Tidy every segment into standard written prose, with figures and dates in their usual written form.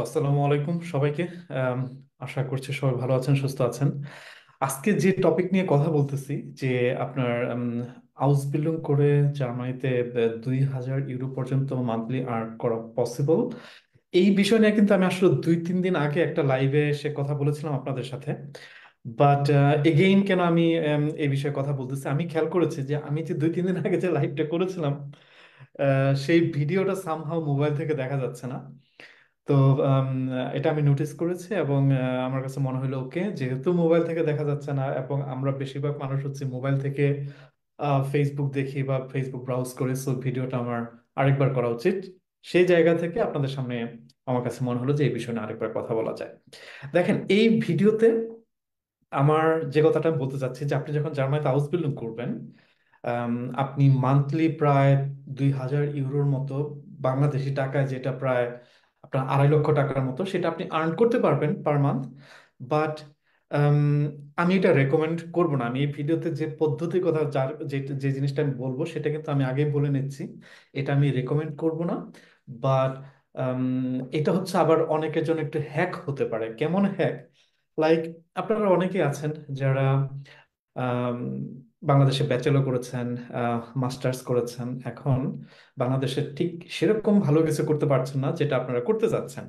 আসসালামু আলাইকুম সবাইকে। আম, আশা করছি সবাই ভালো আছেন, সুস্থ আছেন। আজকে যে টপিক নিয়ে কথা বলতেছি যে আপনার আউসবিল্ডিং করে জার্মানিতে 2,000 ইউরো পর্যন্ত মান্থলি আর্ন করা পসিবল, এই বিষয় নিয়ে কিন্তু আমি আসলে 2-3 দিন আগে একটা লাইভে এসে কথা বলেছিলাম আপনাদের সাথে। বাট এগেইন কেন আমি এই বিষয়ে কথা বলতেছি, আমি খেয়াল করেছি যে আমি যে 2-3 দিন আগে যে লাইভটা করেছিলাম, সেই ভিডিওটা সামহাও মোবাইল থেকে দেখা যাচ্ছে না। তো আম, এটা আমি নোটিস করেছি এবং আমার কাছে মনে হলো ওকে, যেহেতু মোবাইল থেকে দেখা যাচ্ছে না এবং আমরা বেশিরভাগ মানুষ হচ্ছে মোবাইল থেকে ফেসবুক দেখি বা ফেসবুক ব্রাউজ করি, সো ভিডিওটা আমার আরেকবার করা উচিত। সেই জায়গা থেকে আপনাদের সামনে আমার কাছে মনে হলো যে এই বিষয়ে নিয়ে আরেকবার কথা বলা যায়। দেখেন, এই ভিডিওতে আমার যে কথাটা আমি বলতে চাচ্ছি যে আপনি যখন জার্মানিতে হাউস বিল্ডিং করবেন, আম, আপনি মান্থলি প্রায় 2,000 ইউরোর মতো, বাংলাদেশি টাকায় যেটা প্রায় আপনার 2.5 লক্ষ টাকার মতো, সেটা আপনি আর্ন করতে পারবেন পার মান্থ। বাট আমি এটা রেকমেন্ড করব না। আমি এই ভিডিওতে যে পদ্ধতির কথা, যার যে যে জিনিসটা আমি বলবো সেটা কিন্তু আমি আগেই বলে নিচ্ছি, এটা আমি রেকমেন্ড করব না। বাট এটা হচ্ছে আবার অনেকের জন্য একটু হ্যাক হতে পারে। কেমন হ্যাক? লাইক, আপনারা অনেকেই আছেন যারা আম, বাংলাদেশে ব্যাচেলর করেছেন, মাস্টার্স করেছেন, এখন বাংলাদেশে ঠিক সেরকম ভালো কিছু করতে পারছেন না যেটা আপনারা করতে চাচ্ছেন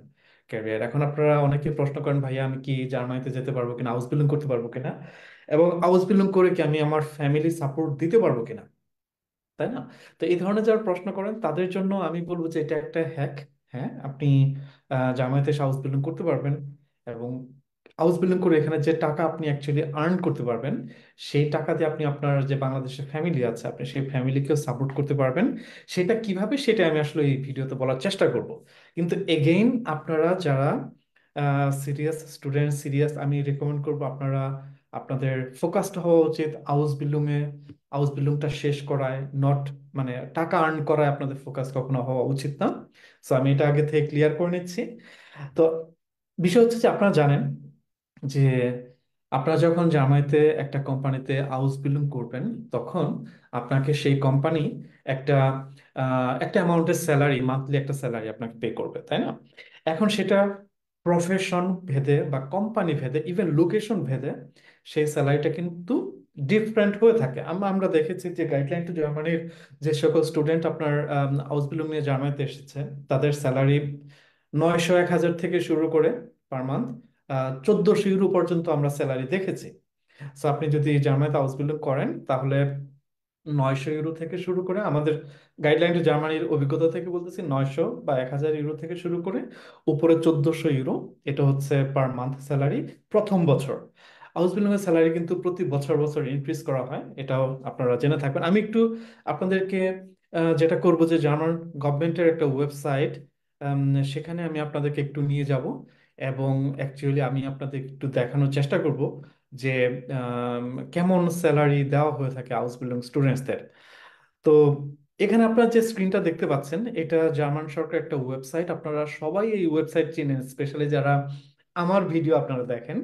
ক্যারিয়ার। এখন আপনারা অনেকে প্রশ্ন করেন, ভাইয়া আমি কি জার্মানিতে যেতে পারবো কিনা, হাউস বিল্ডিং করতে পারবো কিনা, এবং হাউস বিল্ডিং করে কি আমি আমার ফ্যামিলি সাপোর্ট দিতে পারবো কিনা, তাই না? তো এই ধরনের যারা প্রশ্ন করেন তাদের জন্য আমি বলবো যে এটা একটা হ্যাক। হ্যাঁ, আপনি জামায়াতে হাউস বিল্ডিং করতে পারবেন এবং হাউস বিল্ডিং করে এখানে যে টাকা আপনি অ্যাকচুয়ালি আর্ন করতে পারবেন, সেই টাকা দিয়ে আপনি আপনার যে বাংলাদেশের ফ্যামিলি আছে, আপনি সেই ফ্যামিলিকেও সাপোর্ট করতে পারবেন। সেটা কিভাবে, সেটা আমি আসলে এই ভিডিওতে বলার চেষ্টা করব। কিন্তু এগেইন, আপনারা যারা সিরিয়াস স্টুডেন্ট, সিরিয়াস, আমি রেকমেন্ড করব আপনারা আপনাদের ফোকাসড হওয়া উচিত হাউস বিল্ডিং এ। হাউস বিল্ডিংটা শেষ করায়, নট মানে টাকা আর্ন করায় আপনাদের ফোকাস কখনো হওয়া উচিত না। সো আমি এটা আগে থেকে ক্লিয়ার করে নিচ্ছি। তো বিষয় হচ্ছে যে আপনারা জানেন যে আপনারা যখন জার্মানিতে একটা কোম্পানিতে হাউস বিল্ডিং করবেন, তখন আপনাকে সেই কোম্পানি একটা একটা অ্যামাউন্টের স্যালারি, মান্থলি একটা স্যালারি আপনাকে পে করবে, তাই না? এখন সেটা প্রফেশন ভেদে বা কোম্পানি ভেদে, ইভেন লোকেশন ভেদে সেই স্যালারিটা কিন্তু ডিফারেন্ট হয়ে থাকে। আমরা আমরা দেখেছি যে গাইডলাইন টু জার্মানির যে সকল স্টুডেন্ট আপনার হাউস বিল্ডিং নিয়ে জার্মানিতে এসেছে, তাদের স্যালারি 900-1,000 থেকে শুরু করে পার মান্থ 1,400 ইউরো পর্যন্ত আমরা স্যালারি দেখেছি। সো আপনি যদি জার্মানিতে হাউস বিল্ডিং করেন, তাহলে 900 ইউরো থেকে শুরু করে, আমাদের গাইডলাইন টু জার্মানির অভিজ্ঞতা থেকে বলতেছি, 900 বা 1,000 ইউরো থেকে শুরু করে উপরে 1,400 ইউরো, এটা হচ্ছে পার মান্থ স্যালারি প্রথম বছর। হাউস বিল্ডিং এর স্যালারি কিন্তু প্রতি বছর বছর ইনক্রিজ করা হয়, এটাও আপনারা জেনে থাকবেন। আমি একটু আপনাদেরকে যেটা করব যে জার্মান গভর্নমেন্টের একটা ওয়েবসাইট, সেখানে আমি আপনাদেরকে একটু নিয়ে যাব এবং অ্যাকচুয়ালি আমি আপনাদের একটু দেখানোর চেষ্টা করব যে আম, কেমন স্যালারি দেওয়া হয়ে থাকে হাউস বিল্ডিং স্টুডেন্টসদের। তো এখানে আপনারা যে স্ক্রিনটা দেখতে পাচ্ছেন, এটা জার্মান সরকার একটা ওয়েবসাইট। আপনারা সবাই এই ওয়েবসাইট চিনেন, স্পেশালি যারা আমার ভিডিও আপনারা দেখেন,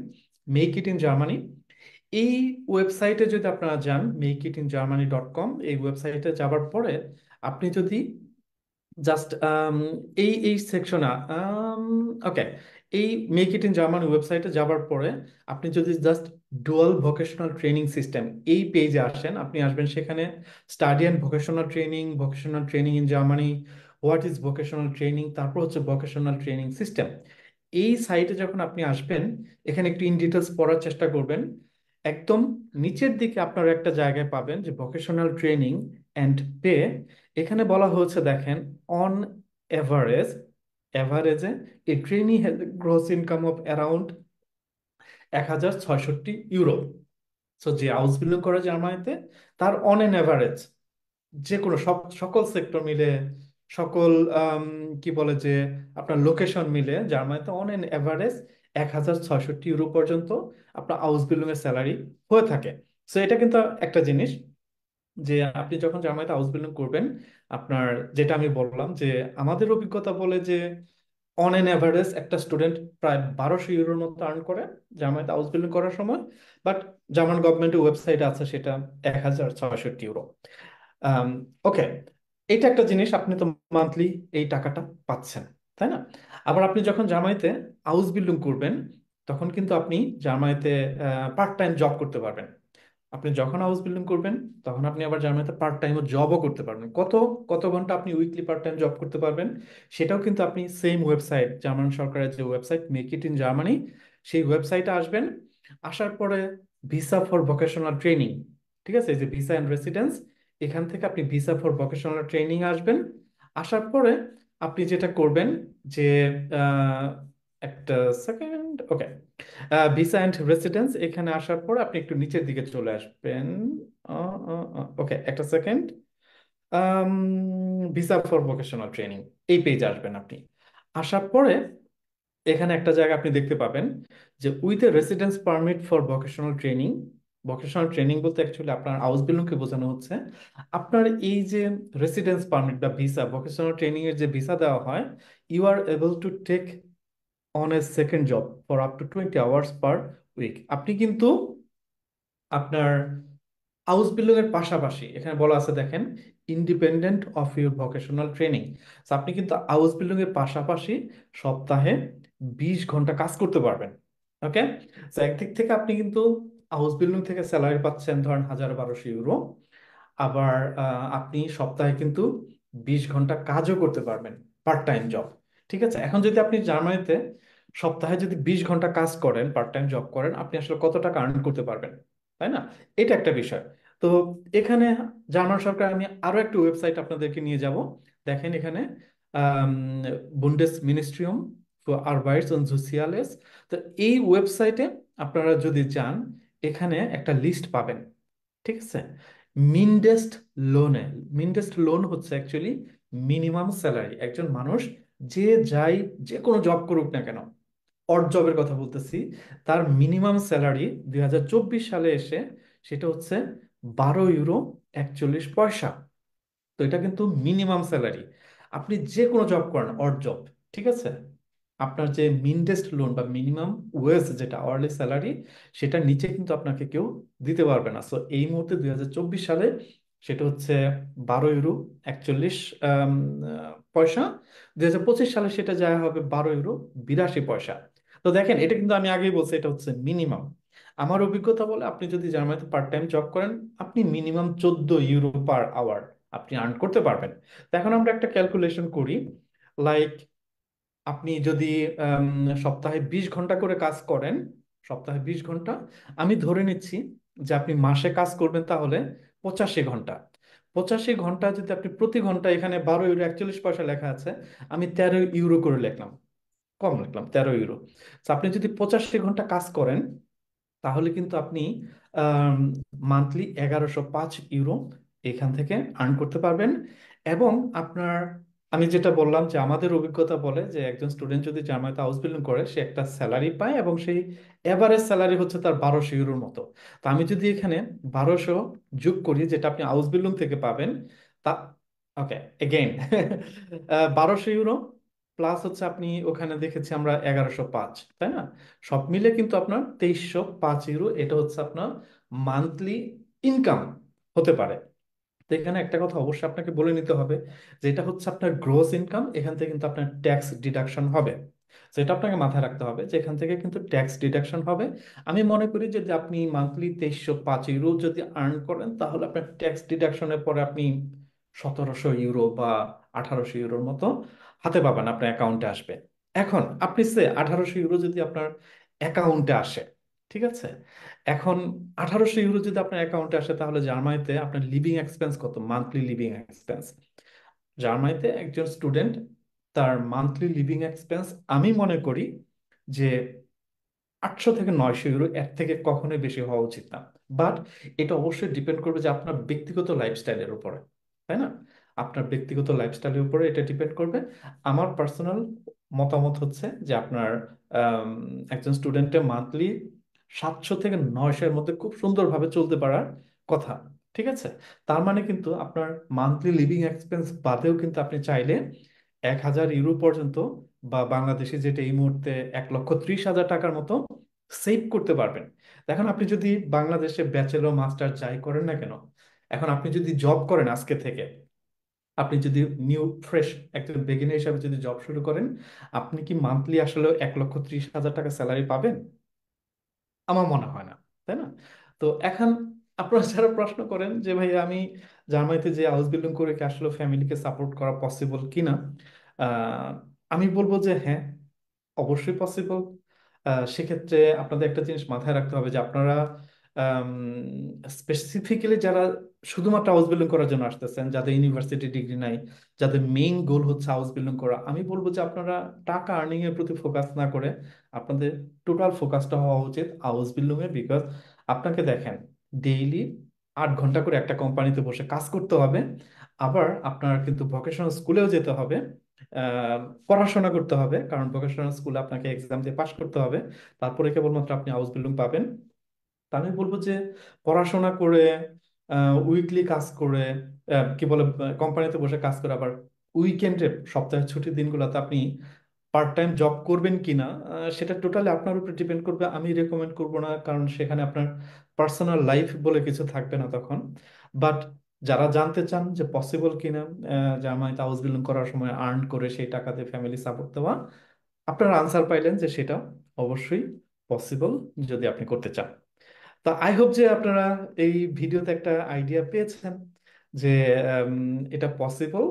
মেক ইট ইন জার্মানি। এই ওয়েবসাইটে যদি আপনারা যান, মেক ইট ইন জার্মানি.কম, এই ওয়েবসাইটে যাবার পরে আপনি যদি জাস্ট এই এই সেকশনে, ওকে, এই মেক ইট ইন জার্মান ওয়েবসাইটে যাবার পরে আপনি যদি just dual vocational training system এই পেজে আসেন, আপনি আসবেন সেখানে study and vocational training, vocational training in Germany, what is vocational training, তারপর হচ্ছে ভোকেশনাল ট্রেনিং সিস্টেম। এই সাইটে যখন আপনি আসবেন, এখানে একটু ইন ডিটেলস পড়ার চেষ্টা করবেন। একদম নিচের দিকে আপনারা একটা জায়গায় পাবেন যে ভোকেশনাল ট্রেনিং অ্যান্ড পে। এখানে বলা হয়েছে, দেখেন, অন এভারেজ, এভারেজে a trainee has gross income of around 1,066 euro. So যে হাউস বিল্ডিং করে জার্মানিতে, তার অন এন এভারেজ, যে কোনো সব সকল সেক্টর মিলে, সকল কি বলে যে আপনার লোকেশন মিলে, জার্মানিতে অন এন এভারেজ 1,066 ইউরো পর্যন্ত আপনার হাউস বিল্ডিং এর স্যালারি হয়ে থাকে। সো এটা কিন্তু একটা জিনিস যে আপনি যখন জার্মানিতে হাউস বিল্ডিং করবেন, আপনার, যেটা আমি বললাম যে আমাদের অভিজ্ঞতা বলে যে অন এন অ্যাভারেজ একটা স্টুডেন্ট প্রায় 1,200 ইউরোর মতো আর্ন করে জার্মানিতে হাউস বিল্ডিং করার সময়। বাট জার্মান গভর্নমেন্টের ওয়েবসাইট আছে, সেটা 1,066 ইউরো। ওকে, এটা একটা জিনিস, আপনি তো মান্থলি এই টাকাটা পাচ্ছেন। তাই না? আবার আপনি যখন জার্মানিতে হাউস বিল্ডিং করবেন, তখন কিন্তু আপনি জার্মানিতে পার্ট টাইম জব করতে পারবেন। আপনি যখন হাউস বিল্ডিং করবেন, তখন আপনি আবার জার্মানিতে পার্ট টাইম জবও করতে পারবেন। কত কত ঘন্টা আপনি উইকলি পার্ট টাইম জব করতে পারবেন, সেটাও কিন্তু আপনি সেম ওয়েবসাইট, জার্মান সরকারের যে website make it in Germany, সেই ওয়েবসাইটে আসবেন। আসার পরে ভিসা ফর ভোকেশনাল ট্রেনিং, ঠিক আছে, এই যে ভিসা অ্যান্ড রেসিডেন্স, এখান থেকে আপনি ভিসা ফর ভোকেশনাল ট্রেনিং আসবেন। আসার পরে আপনি যেটা করবেন যে আহ, একটা second, okay, visa and residence এখানে আসার পর আপনি একটু নিচের দিকে চলে আসবেন। ওকে, একটা second. Visa for vocational training, এই পেজে আসবেন আপনি। আসার পরে এখানে একটা জায়গা আপনি দেখতে পাবেন যে with a residence permit for vocational training. Vocational training বলতে অ্যাকচুয়ালি আপনার হাউস বিল্ডিংকে বোঝানো হচ্ছে। আপনার এই যে রেসিডেন্স পারমিট বা ভিসা, ভোকেশনাল ট্রেনিং এর যে ভিসা দেওয়া হয়, you are able to take on a second job for up to 20 hours per week. আপনি কিন্তু আপনার হাউস বিল্ডিং এর পাশাপাশি, এখানে বলা আছে দেখেন, independent of your vocational training, আপনি কিন্তু হাউস বিল্ডিং এর পাশাপাশি সপ্তাহে 20 ঘন্টা কাজ করতে পারবেন। ওকে, একদিক থেকে আপনি কিন্তু হাউস বিল্ডিং থেকে স্যালারি পাচ্ছেন ধরেন 1000-1200 ইউরো। আবার আপনি সপ্তাহে কিন্তু 20 ঘন্টা কাজও করতে পারবেন, পার্ট টাইম জব। ঠিক আছে, এখন যদি আপনি জার্মানিতে সপ্তাহে যদি 20 ঘন্টা কাজ করেন, পার্ট টাইম জব করেন, আপনি আসলে কত টাকা আর্ন করতে পারবেন, তাই না? এটা একটা বিষয়। তো এখানে জার্মান সরকার, আমি আরো একটা ওয়েবসাইট আপনাদেরকে নিয়ে যাব। দেখেন এখানে বুন্ডেস মিনিস্ট্রিয়াম ফর আরবাইটস und সোশিয়ালেস। তো এই ওয়েবসাইটে আপনারা যদি যান, এখানে একটা লিস্ট পাবেন। ঠিক আছে, মিনডেস্ট লোনে, মিনডেস্ট লোন হচ্ছে অ্যাকচুয়ালি মিনিমাম স্যালারি। একজন মানুষ যে যাই, যে কোনো জব করুক না কেন, অড জবের কথা বলতেছি, তার মিনিমাম স্যালারি 2024 সালে এসে সেটা হচ্ছে 12 ইউরো 41 পয়সা। তো এটা কিন্তু মিনিমাম স্যালারি। আপনি যে কোনো জব করেন, অড জব, ঠিক আছে, আপনার যে মিনডেস্ট লোন বা মিনিমাম ওয়েজ, যেটা আওয়ারলি স্যালারি, সেটার নিচে কিন্তু আপনাকে কেউ দিতে পারবে না। সো এই মুহূর্তে 2024 সালে সেটা হচ্ছে 12 ইউরো 41 পয়সা। 2025 সালে সেটা যায় হবে 12 ইউরো 82 পয়সা। তো দেখেন, এটা কিন্তু আমি আগেই বলছি, এটা হচ্ছে মিনিমাম। আমার অভিজ্ঞতা বলে, আপনি যদি জার্মানিতে পার্ট টাইম জব করেন, আপনি মিনিমাম 14 ইউরো পার আওয়ার আপনি আর্ন করতে পারবেন। তো এখন আমরা একটা ক্যালকুলেশন করি। লাইক, আপনি যদি আম, সপ্তাহে 20 ঘন্টা করে কাজ করেন, সপ্তাহে 20 ঘন্টা, আমি ধরে নিচ্ছি যে আপনি মাসে কাজ করবেন তাহলে 85 ঘন্টা। 85 ঘন্টা যদি আপনি প্রতি ঘন্টা, এখানে 12 ইউরো 41 পয়সা লেখা আছে, আমি 13 ইউরো করে লিখলাম, কম লিখলাম, 13 ইউরো। তো আপনি যদি 85 ঘন্টা কাজ করেন, তাহলে কিন্তু আপনি মান্থলি 1105 ইউরো এখান থেকে আর্ন করতে পারবেন। এবং আপনার, আমি যেটা বললাম যে আমাদের অভিজ্ঞতা বলে যে একজন স্টুডেন্ট যদি জার্মানিতে হাউস বিল্ডিং করে, সে একটা স্যালারি পায় এবং সেই এভারেজ স্যালারি হচ্ছে তার 1200 ইউরোর মতো। তো আমি যদি এখানে 1200 যোগ করি, যেটা আপনি হাউস বিল্ডিং থেকে পাবেন, তা, ওকে, এগেইন 1200 ইউরো প্লাস হচ্ছে আপনি ওখানে দেখেছি আমরা 1105, তাই না? সব মিলে কিন্তু আপনার 2305 ইউরো, এটা হচ্ছে আপনার মান্থলি ইনকাম হতে পারে। তো এখানে একটা কথা অবশ্যই আপনাকে বলে নিতে হবে, যে এটা হচ্ছে আপনার গ্রোস ইনকাম, এখান থেকে কিন্তু আপনার ট্যাক্স ডিডাকশন হবে। তো এটা আপনাকে মাথায় রাখতে হবে যে এখান থেকে কিন্তু ট্যাক্স ডিডাকশন হবে। আমি মনে করি যে যে আপনি মান্থলি 2305 ইউরো যদি আর্ন করেন, তাহলে আপনার ট্যাক্স ডিডাকশনের পরে আপনি 1700 ইউরো বা 1800 ইউরোর মতো হাতে পাবেন, আপনার অ্যাকাউন্টে আসবে। এখন আপনি সে 1800 ইউরো যদি আপনার অ্যাকাউন্টে আসে, ঠিক আছে, এখন 1800 ইউরো যদি আপনার অ্যাকাউন্টে আসে, তাহলে জার্মানিতে আপনার লিভিং এক্সপেন্স কত, মান্থলি লিভিং এক্সপেন্স? জার্মানিতে একজন স্টুডেন্ট, তার মান্থলি লিভিং এক্সপেন্স আমি মনে করি যে 800 থেকে 900 ইউরো, এর থেকে কখনোই বেশি হওয়া উচিত না। বাট এটা অবশ্যই ডিপেন্ড করবে যে আপনার ব্যক্তিগত লাইফস্টাইলের উপরে, তাই না? আপনার ব্যক্তিগত লাইফস্টাইলের উপরে এটা ডিপেন্ড করবে। আমার পার্সোনাল মতামত হচ্ছে যে আপনার আম, একজন স্টুডেন্টের মান্থলি 700 থেকে 900 এর মধ্যে খুব সুন্দরভাবে চলতে পারার কথা। ঠিক আছে, তার মানে কিন্তু আপনার মান্থলি লিভিং এক্সপেন্স বাদেও কিন্তু আপনি চাইলে 1000 ইউরো পর্যন্ত, বা বাংলাদেশে যেটা এই মুহূর্তে 1,30,000 টাকার মতো সেভ করতে পারবেন। এখন আপনি যদি বাংলাদেশে ব্যাচেলর মাস্টার যাই করেন না কেন, এখন আপনি যদি জব করেন আজকে থেকে, আপনি যদি নিউ ফ্রেশ একজন বেগিনার হিসাবে যদি জব শুরু করেন, আপনি কি মান্থলি আসলে 1,30,000 টাকা স্যালারি পাবেন? আমার মনে হয় না, তাই না? তো এখন আপনারা যারা প্রশ্ন করেন যে ভাই আমি জার্মানিতে যে হাউস বিল্ডিং করে কি আসলে ফ্যামিলিকে সাপোর্ট করা পসিবল কিনা, আহ, আমি বলবো যে হ্যাঁ, অবশ্যই পসিবল। সেক্ষেত্রে আপনাদের একটা জিনিস মাথায় রাখতে হবে যে আপনারা স্পেসিফিক্যালি যারা শুধুমাত্র হাউস বিল্ডিং করার জন্য আসতেছেন, যাদের ইউনিভার্সিটি ডিগ্রি নাই, যাদের মেইন গোল হচ্ছে হাউস বিল্ডিং করা, আমি বলবো যে আপনারা টাকা আর্নিং এর প্রতি ফোকাস না করে আপনাদের টোটাল ফোকাসটা হওয়া উচিত হাউস বিল্ডিং এ। বিকজ আপনাকে দেখেন, ডেইলি 8 ঘন্টা করে একটা কোম্পানিতে বসে কাজ করতে হবে, আবার আপনার কিন্তু ভোকেশনাল স্কুলেও যেতে হবে, আহ, পড়াশোনা করতে হবে, কারণ ভোকেশনাল স্কুলে আপনাকে এক্সাম দিয়ে পাশ করতে হবে, তারপরে কেবলমাত্র আপনি হাউস বিল্ডিং পাবেন। তা আমি বলবো যে পড়াশোনা করে, উইকলি কাজ করে, কি বলে, কোম্পানিতে বসে কাজ করে, আবার উইকেন্ডে সপ্তাহের ছুটির দিনগুলোতে আপনি পার্ট টাইম জব করবেন কিনা, সেটা টোটালি আপনার উপর ডিপেন্ড করবে। আমি রেকমেন্ড করব না, কারণ সেখানে আপনার পার্সোনাল লাইফ বলে কিছু থাকবে না তখন। বাট যারা জানতে চান যে পসিবল কিনা জার্মানিতে হাউস বিল্ডিং করার সময় আর্ন করে সেই টাকাতে ফ্যামিলি সাপোর্ট দেওয়া, আপনার আনসার পাইলেন যে সেটা অবশ্যই পসিবল, যদি আপনি করতে চান। তো আই হোপ যে আপনারা এই ভিডিওতে একটা আইডিয়া পেয়েছেন যে উম, এটা পসিবল।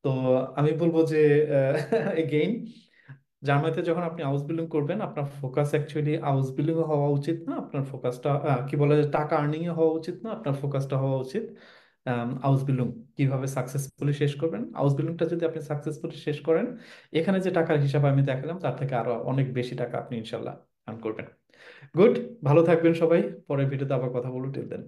তো আমি বলবো যে এগেইন, জার্মানিতে যখন আপনি হাউস বিল্ডিং করবেন, আপনার ফোকাস অ্যাকচুয়ালি হাউস বিল্ডিং হওয়া উচিত না, আপনার ফোকাসটা কি বলে টাকা আর্নিং এ হওয়া উচিত না, আপনার ফোকাসটা হওয়া উচিত হাউস বিল্ডিং কিভাবে সাকসেসফুলি শেষ করবেন। হাউস বিল্ডিংটা যদি আপনি সাকসেসফুলি শেষ করেন, এখানে যে টাকার হিসাব আমি দেখালাম তার থেকে আরো অনেক বেশি টাকা আপনি ইনশাল্লাহ আর্ন করবেন। গুড, ভালো থাকবেন সবাই, পরের ভিডিওতে আবার কথা বলবো। টিল দেন।